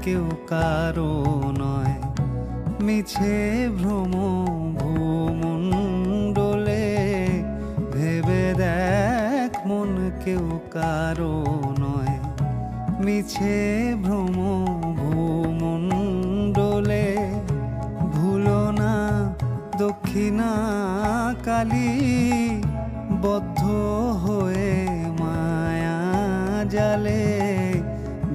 কেউ কারো নয়। মিছে ভ্রম ভূমণ্ডলে, ভেবে দেখ মন কেউ কারো নয়। মিছে ভ্রম ভূমণ্ডলে, ভুলো না দক্ষিণা কালী, বদ্ধ হয়ে মায়া জালে।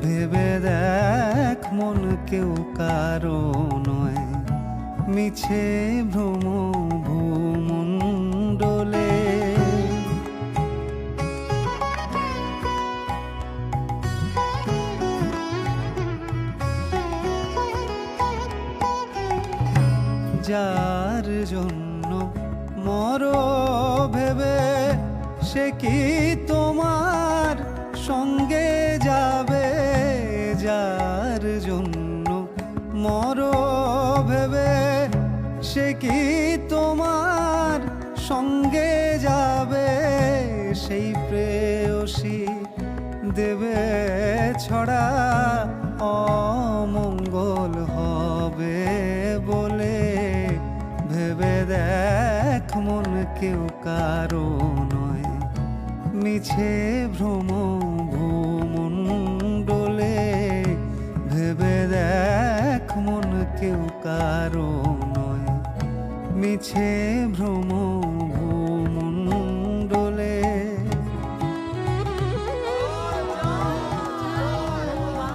ভেবে দেখ মন কেউ কারো নয়। মিছে ভ্রম ভূমণ্ডলে। যার জন্য মরো ভেবে, সে কি তোমার সঙ্গে যাবে? যার জন্য মরো ভেবে, সে কি তোমার সঙ্গে যাবে? সেই প্রেয়সী দেবে ছড়া, অমঙ্গল হবে বলে। ভেবে দেখ মন কেউ কারো নয়। মিছে ভ্রম ভূমণ্ডলে, ভেবে দেখ মন কেউ কারো নয়। মিছে ভ্রম